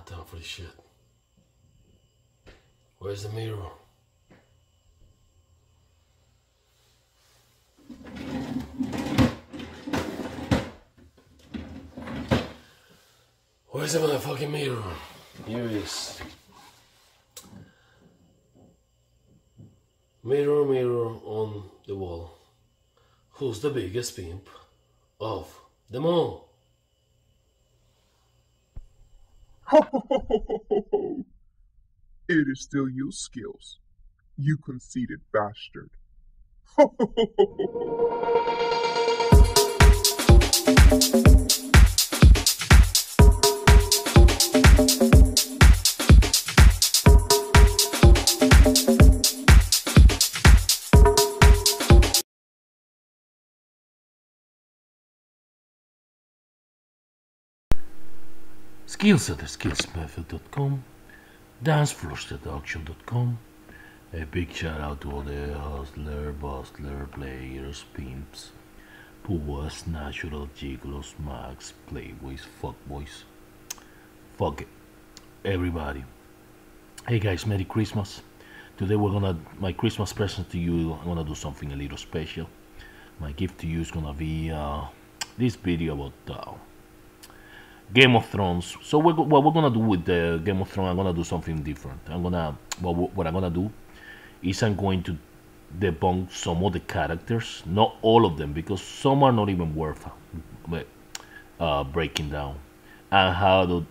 got time for this shit. Where's the mirror? Where's the motherfucking mirror? Here it is. Mirror, mirror on the wall. Who's the biggest pimp of them all? It is still your skills, you conceited bastard. Skills at skillsmethod.com, dancefloorseduction.com. A big shout out to all the hustler, bustler, players, pimps, puas, natural gigolos, mags, playboys, fuckboys. Fuck it. Everybody. Hey guys, Merry Christmas. Today my Christmas present to you, I'm gonna do something a little special. My gift to you is gonna be this video about Game of Thrones. So what we're gonna do with the Game of Thrones, I'm gonna do something different. What I'm gonna do is I'm going to debunk some of the characters, not all of them, because some are not even worth breaking down, and how do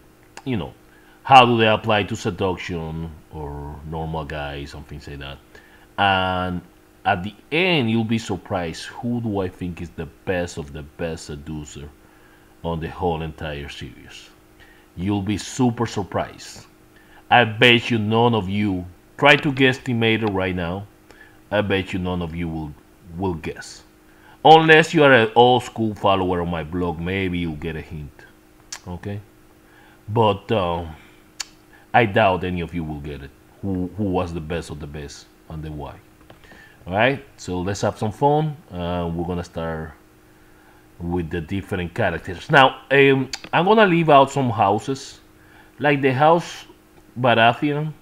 they apply to seduction or normal guys and things like that. And at the end, you'll be surprised who do I think is the best of the best seducer on the whole entire series. You'll be super surprised. I bet you none of you try to guesstimate it right now. I bet you none of you will guess. Unless you are an old school follower of my blog, maybe you'll get a hint. Okay? But I doubt any of you will get it. Who was the best of the best and the why. Alright? So let's have some fun. We're gonna start with the different characters. Now, I'm gonna leave out some houses. Like the house Baratheon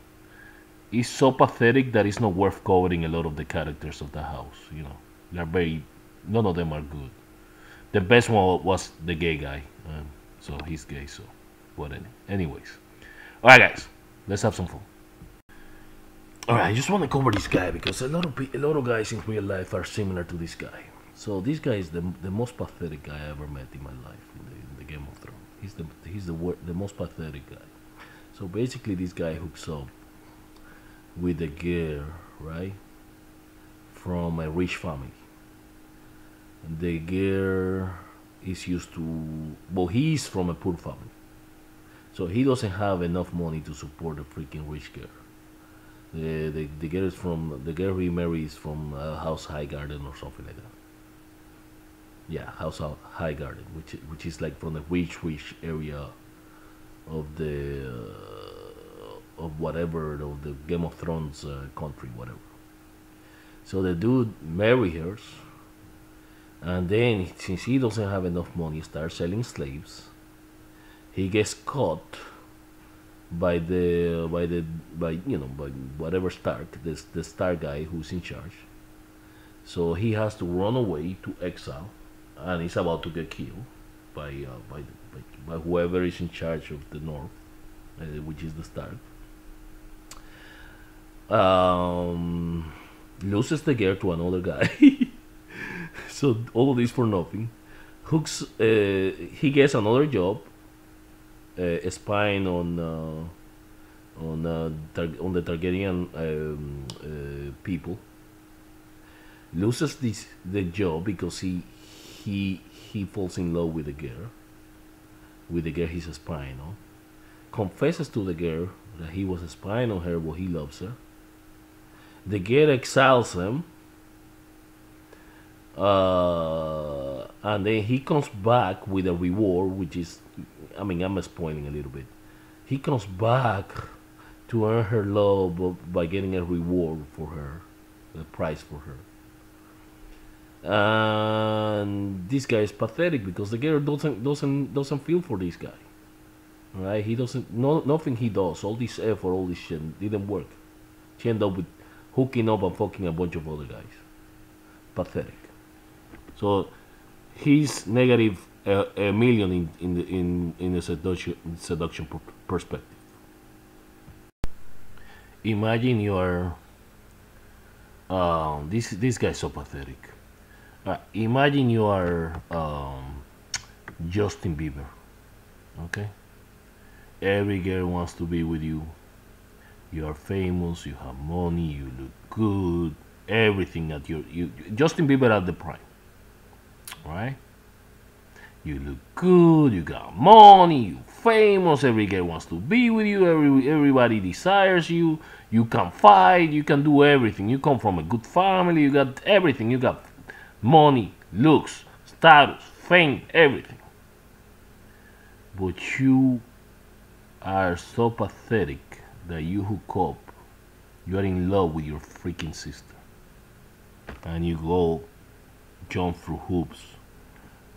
is so pathetic that it's not worth covering a lot of the characters of the house. None of them are good. The best one was the gay guy. So he's gay, so but anyways. Alright guys, let's have some fun. Alright, I just want to cover this guy because a lot of guys in real life are similar to this guy. So this guy is the most pathetic guy I ever met in my life in the Game of Thrones. He's the most pathetic guy. So basically, this guy hooks up with a girl, right, from a rich family. And the girl is used to, well, he's from a poor family, so he doesn't have enough money to support a freaking rich girl. The girl he marries from House High Garden or something like that. Yeah, House High Garden, which is like from the rich area of the of the Game of Thrones country, whatever. So the dude marries her, and then since he doesn't have enough money, starts selling slaves. He gets caught by whatever Stark, the Stark guy who's in charge. So he has to run away to exile, and he's about to get killed by whoever is in charge of the North, which is the Stark. Loses the girl to another guy. So all of this for nothing. He gets another job, spying on the Targaryen people. Loses the job because he falls in love with the girl he's spying on. Confesses to the girl that he was spying on her, but he loves her. The girl exiles him, and then he comes back with a reward, which is, I'm spoiling a little bit. He comes back to earn her love by getting a reward for her, a prize for her. And this guy is pathetic because the girl doesn't feel for this guy. right? He doesn't. No, nothing he does. All this effort, all this shit didn't work. She ended up with hooking up and fucking a bunch of other guys. Pathetic. So he's negative a million in the seduction perspective. Imagine you are this guy's so pathetic. Imagine you are Justin Bieber. Okay, every girl wants to be with you. You are famous. You have money. You look good. Everything at you Justin Bieber at the prime, right? You look good, you got money, you famous, every girl wants to be with you, everybody desires you, you can fight, you can do everything. You come from a good family, you got everything, you got money, looks, status, fame, everything. But you are so pathetic that you hook up, you are in love with your freaking sister, and you go jump through hoops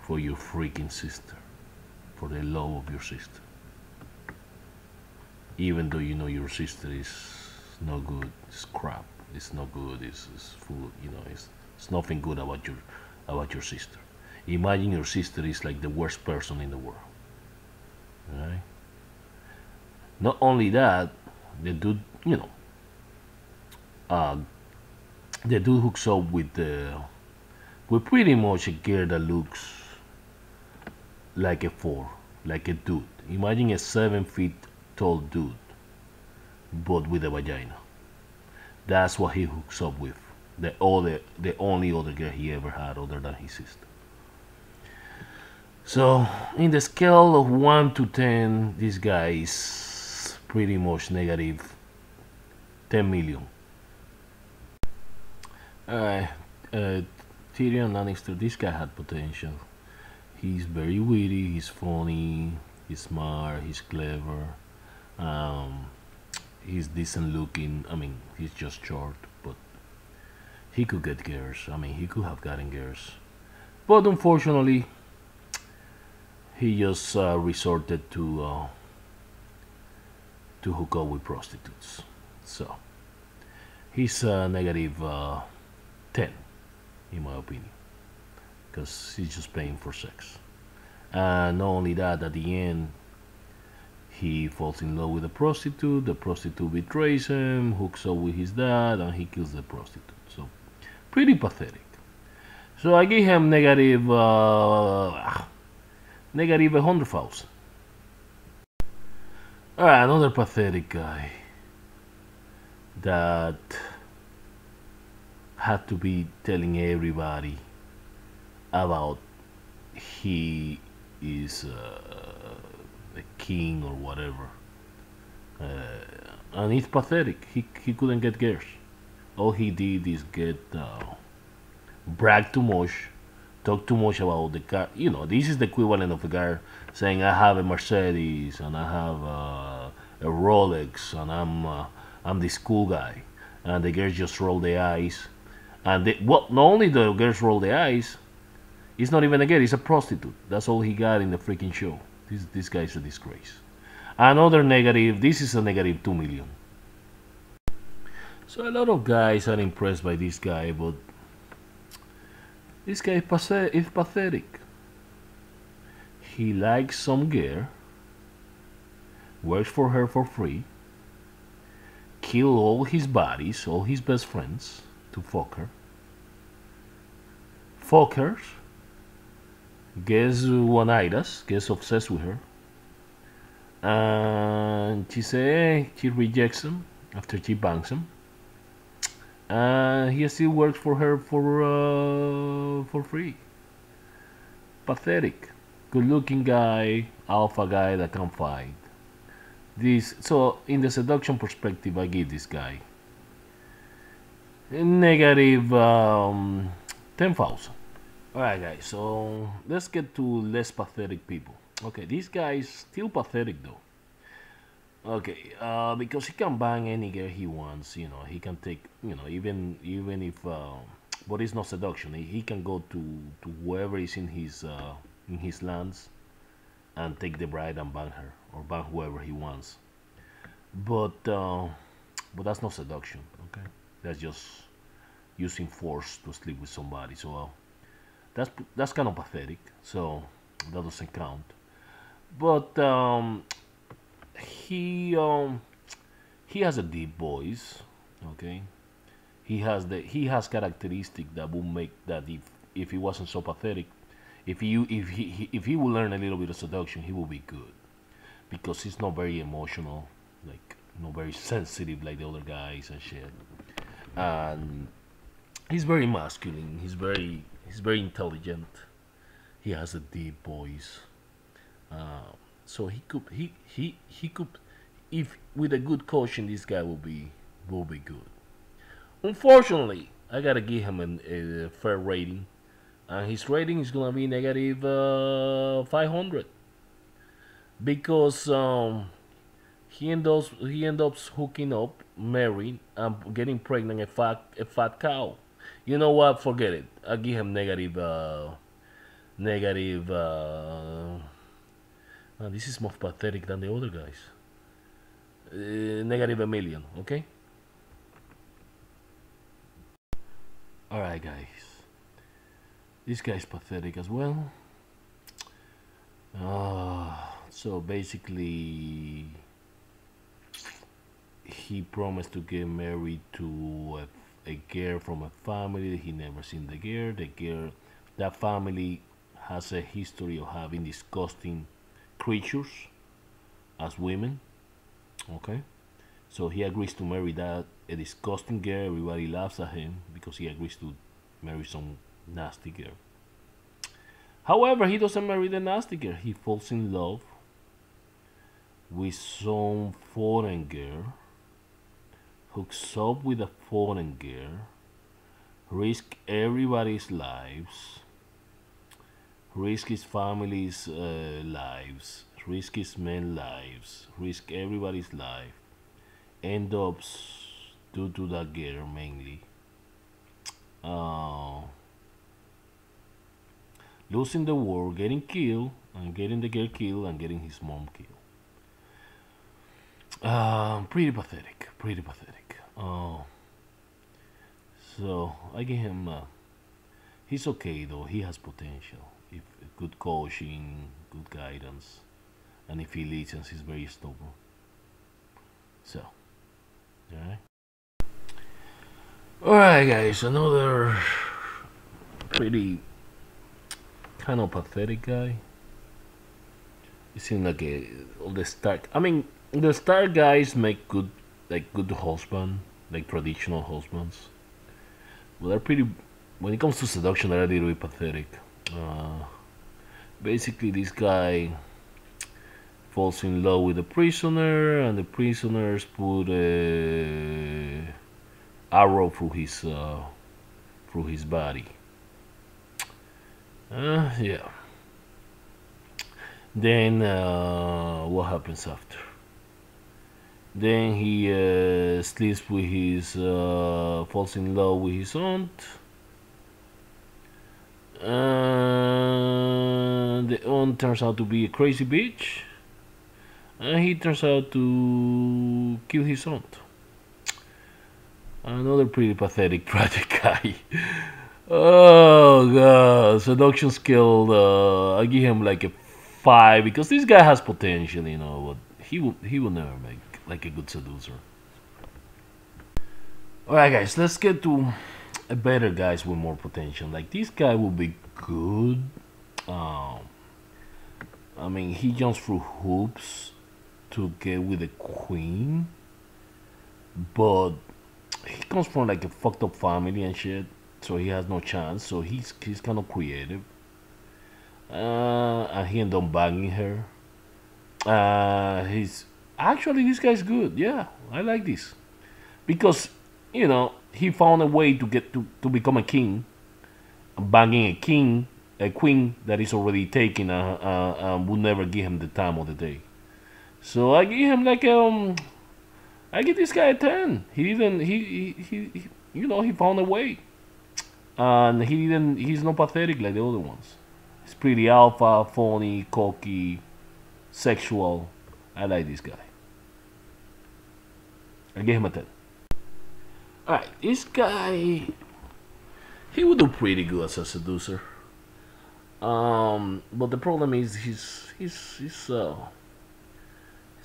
for your freaking sister, for the love of your sister. Even though you know your sister is no good, it's crap, it's no good, it's full, it's nothing good about your sister. Imagine your sister is like the worst person in the world, right? Not only that, the dude, uh, the dude hooks up with pretty much a girl that looks like a four, like a dude. Imagine a 7 feet tall dude, but with a vagina. That's what he hooks up with. The only other girl he ever had other than his sister. So, in the scale of 1 to 10, this guy is pretty much negative 10 million. Alright, Tyrion Lannister, this guy had potential. He's very witty, he's funny, he's smart, he's clever, um, he's decent looking. I mean, he's just short, but he could get girls. I mean, he could have gotten girls. But unfortunately, he just resorted to hook up with prostitutes. So, he's negative 10, in my opinion, because he's just paying for sex. And not only that, at the end, he falls in love with a prostitute. The prostitute betrays him, hooks up with his dad, and he kills the prostitute. So, pretty pathetic. So I give him negative 100,000. Alright, another pathetic guy that had to be telling everybody about he is a king or whatever. And it's pathetic. He couldn't get girls. All he did is get brag too much, talk too much about the car. This is the equivalent of a guy saying, "I have a Mercedes and I have a Rolex and I'm this cool guy," and the girls just roll their eyes. And not only the girls roll their eyes, it's not even a girl, it's a prostitute. That's all he got in the freaking show. This guy's a disgrace. Another negative. This is a negative 2 million. So a lot of guys are impressed by this guy, but this guy is pathetic. He likes some girl, works for her for free, kill all his buddies, all his best friends to fuck her. Fuck her, gets one-itis, gets obsessed with her, and she rejects him after she bangs him, and he still works for her for free. Pathetic. Good-looking guy, alpha guy that can fight. So in the seduction perspective, I give this guy negative 10,000. Alright, guys, so let's get to less pathetic people. Okay, this guy is still pathetic though. Okay, because he can bang any girl he wants, he can take, even if, but it's not seduction. He can go to whoever is in his lands and take the bride and bang her, or bang whoever he wants. But but that's not seduction. Okay, that's just using force to sleep with somebody. So that's kind of pathetic. So that doesn't count. But he um, he has a deep voice. Okay, he has characteristic that would make that if he wasn't so pathetic, if he would learn a little bit of seduction, he would be good because he's not very emotional, like not very sensitive like the other guys and shit. And he's very masculine. He's very intelligent. He has a deep voice. So he could, if with a good coaching, this guy will be good. Unfortunately, I gotta give him a fair rating, and his rating is gonna be negative 500 because he ends up hooking up, marrying, and getting pregnant a fat cow. You know what? Forget it. I give him negative negative. This is more pathetic than the other guys. Negative a million. Okay. All right, guys. This guy's pathetic as well. So basically, he promised to get married to a girl from a family. He never seen the girl. That family has a history of having disgusting creatures as women. Okay, so he agrees to marry that a disgusting girl. Everybody laughs at him because he agrees to marry some nasty girl. However, he doesn't marry the nasty girl. He falls in love with some foreign girl, hooks up with a foreign girl, risk everybody's lives, risk his family's lives, risk his men's lives, risk everybody's life, end up due to that girl mainly. Uh, Losing the war, getting killed, and getting the girl killed, and getting his mom killed. Pretty pathetic. Pretty pathetic. So I give him. He's okay though. He has potential. If good coaching, good guidance, and if he listens, he's very stubborn. So, alright. Alright, guys. Another pretty kind of pathetic guy. He seems like all the Stark. I mean, the Stark guys make good, like good husband, like traditional husbands. But they're pretty. When it comes to seduction, they're a little bit pathetic. Uh, Basically, this guy falls in love with a prisoner, and the prisoners put a arrow through his body. Yeah. Then what happens after? Then he sleeps with his falls in love with his aunt. The aunt turns out to be a crazy bitch, and he turns out to kill his aunt. Another pretty pathetic tragic guy. Oh god, seduction skill. I give him like a 5 because this guy has potential, you know, but he will never make like a good seducer. All right, guys, let's get to a better guys with more potential. Like this guy will be good. Um, I mean, he jumps through hoops to get with the queen, but he comes from like a fucked up family and shit, so he has no chance. So he's kind of creative, and he ended up banging her. He's actually this guy's good. Yeah, I like this because you know he found a way to get to become a king, banging a queen that is already taken, and would never give him the time of the day. So I give him like I give this guy a 10. He didn't he you know he found a way, and he didn't. He's not pathetic like the other ones. He's pretty alpha, funny, cocky, sexual, I like this guy. I gave him a 10. Alright, this guy, he would do pretty good as a seducer. But the problem is he's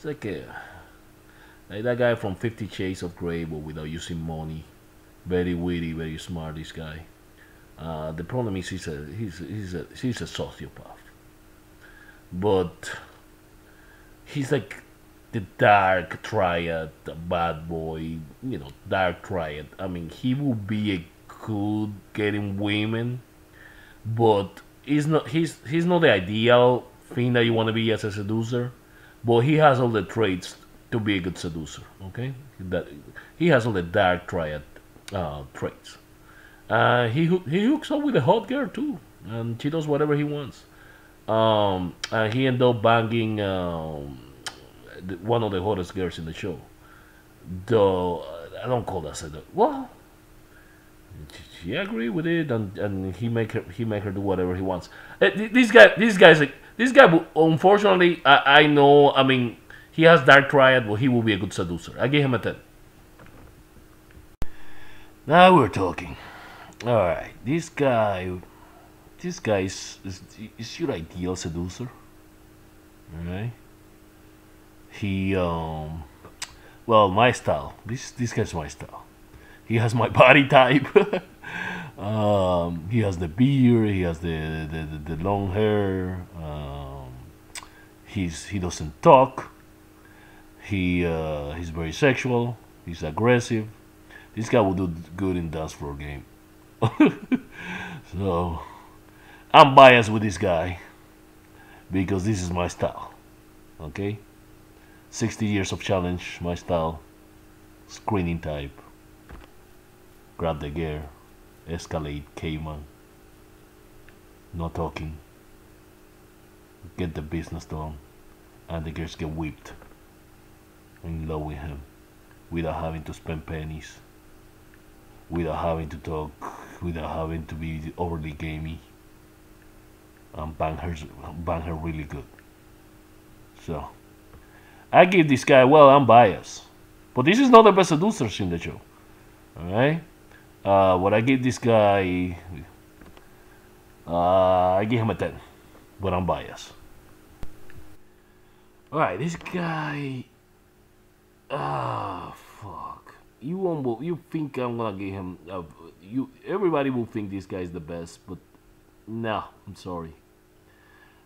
like that guy from 50 Shades of Grey, but without using money. Very witty, very smart. This guy. The problem is he's a sociopath, but he's like the dark triad, the bad boy. Dark triad. I mean, he will be a good getting women, but he's not the ideal thing that you want to be as a seducer, but he has all the traits to be a good seducer. Okay, that he has all the dark triad traits. He hooks up with a hot girl too, and she does whatever he wants. And he ended up banging one of the hottest girls in the show. Though I don't call that seduction. Well, she agreed with it, and he make her do whatever he wants. This guy. Unfortunately, I know. I mean, he has dark triad, but he will be a good seducer. I gave him a 10. Now we're talking. All right, this guy is your ideal seducer. All right, he well, my style. This guy's my style. He has my body type. He has the beard. He has the long hair. He doesn't talk. He's very sexual. He's aggressive. This guy will do good in dance floor game. So I'm biased with this guy because this is my style. Okay, 60 years of challenge, my style. Screening type. Grab the gear. Escalate, caveman. No talking. Get the business done, and the girls get whipped. In love with him, without having to spend pennies, without having to talk, without having to be overly gamey, and bang her really good. So I give this guy, well, I'm biased, but this is not the best seducers in the show. All right, what I give this guy, I give him a 10, but I'm biased. All right, this guy. Ah, fuck. You won't. You think I'm gonna give him? You. Everybody will think this guy is the best, but no, I'm sorry.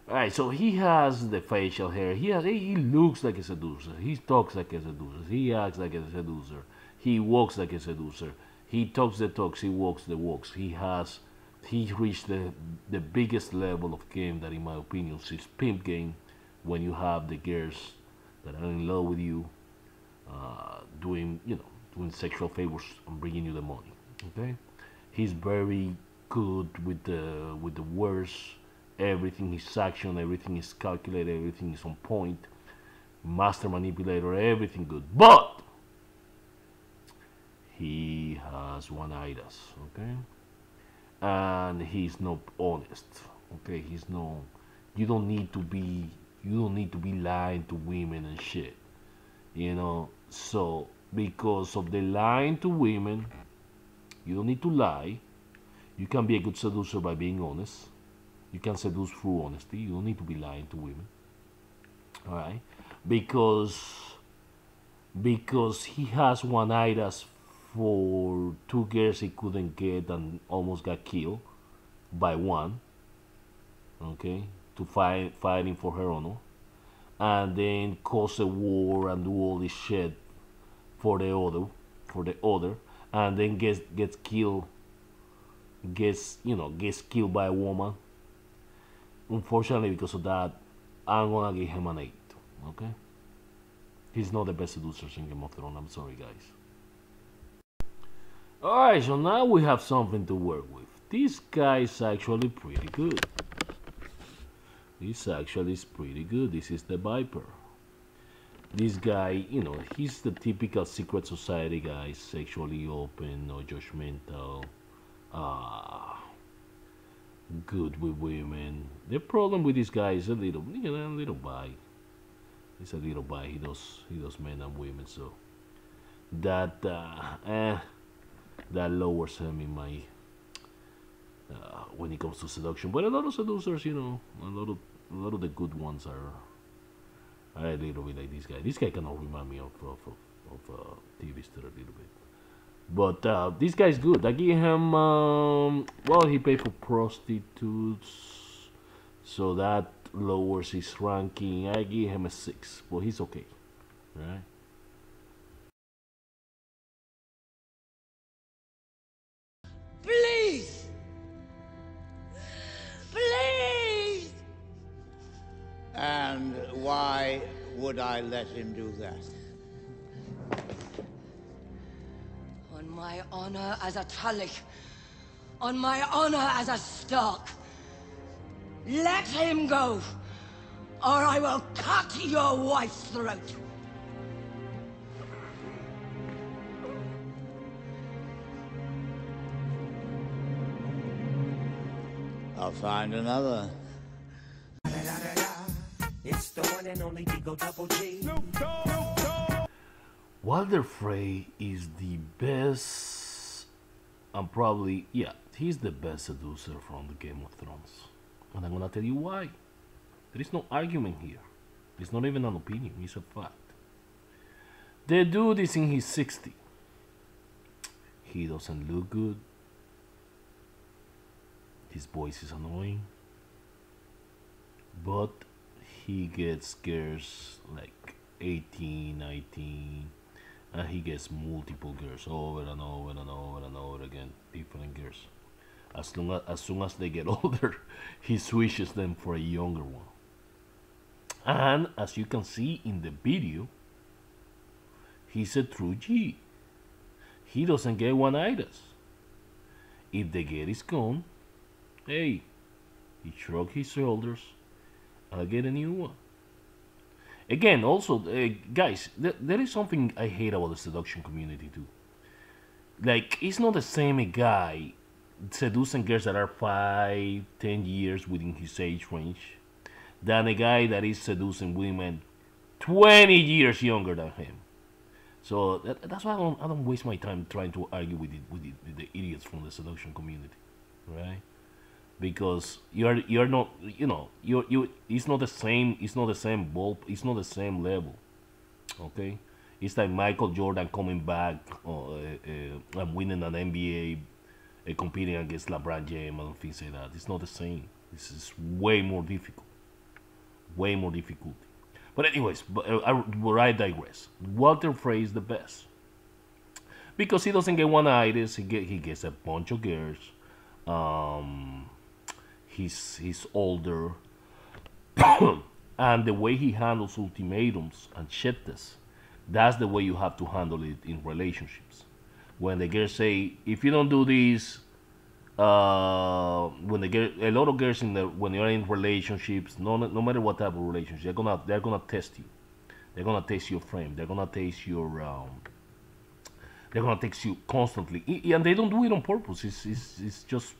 All right, so he has the facial hair. He looks like a seducer. He talks like a seducer. He acts like a seducer. He walks like a seducer. He talks the talks. He walks the walks. He reached the biggest level of game that, in my opinion, is pimp game. When you have the girls that are in love with you, doing sexual favors and bringing you the money. Okay, he's very good with the words. Everything is action. Everything is calculated. Everything is on point. Master manipulator. Everything good, but he has one itis. Okay, and he's not honest. Okay, he's no. You don't need to be. You don't need to be lying to women and shit. So because of the lying to women, you don't need to lie. You can be a good seducer by being honest. You can seduce through honesty. You don't need to be lying to women. All right, because he has one itis for two girls he couldn't get and almost got killed by one. Okay, to fighting for her honor, and then cause a war and do all this shit for the other, and then gets killed, gets killed by a woman. Unfortunately, because of that, I'm gonna give him an 8. Okay, he's not the best seducer in Game of Thrones. I'm sorry, guys. All right, so now we have something to work with. This guy is actually pretty good. This actually is pretty good. This is the Viper. This guy, he's the typical secret society guy, sexually open, no judgmental, uh, good with women. The problem with this guy is a little bi. He's a little bi. He does men and women. So that that lowers him in my when it comes to seduction. But a lot of seducers, a lot of the good ones are a little bit like this guy. This guy kind of remind me of TV star a little bit. But this guy's good. I give him, well, he paid for prostitutes, so that lowers his ranking. I give him a 6, but he's okay, right? Please! Please! And why would I let him do that? On my honor as a Tully, on my honor as a Stark, let him go, or I will cut your wife's throat. I'll find another. It's the one and only Digo Double G. Walder Frey is the best, and probably, yeah, he's the best seducer from the Game of Thrones. And I'm gonna tell you why. There is no argument here. It's not even an opinion, it's a fact. The dude is in his 60s. He doesn't look good. His voice is annoying. But he gets girls like 18, 19, and he gets multiple girls over and over and over and over again, different girls. As soon as they get older, he switches them for a younger one. And as you can see in the video, he's a true G. He doesn't get one-itis. If the girl is gone, hey, he shrugs his shoulders, I'll get a new one. Again, also, guys, there is something I hate about the seduction community too. Like, it's not the same guy seducing girls that are 5, 10 years within his age range than a guy that is seducing women 20 years younger than him. So that's why I don't waste my time trying to argue with the idiots from the seduction community, right? Because you're not, you it's not the same it's not the same level, okay? It's like Michael Jordan coming back and winning an NBA, competing against LeBron James and things like that. It's not the same. This is way more difficult, way more difficult. But anyways, I digress. Walder Frey is the best because he doesn't get one-itis. He gets a bunch of girls. He's older, and the way he handles ultimatums and shitness, that's the way you have to handle it in relationships. When the girls say, if you don't do this, when a lot of girls when you're in relationships, no matter what type of relationship, they're gonna test you. They're gonna test your frame. They're gonna test your they're gonna test you constantly, and they don't do it on purpose. It's just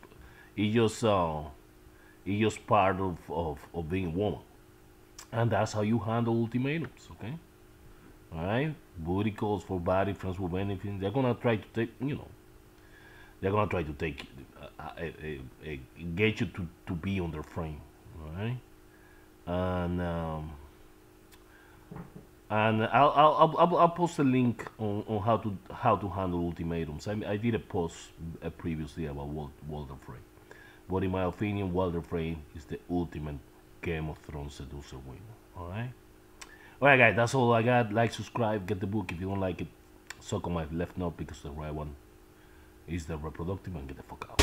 part of being a woman, and that's how you handle ultimatums. Okay, all right. Booty calls for body, friends with anything. They're gonna try to take, they're gonna try to take, get you to be on their frame, all right? And I'll post a link on how to handle ultimatums. I did a post previously about Walder Frey, but in my opinion, Walder Frey is the ultimate Game of Thrones seducer winner. All right. All right, guys. That's all I got. Like, subscribe, get the book if you don't like it. Suck on my left nut because the right one is the reproductive, and get the fuck out.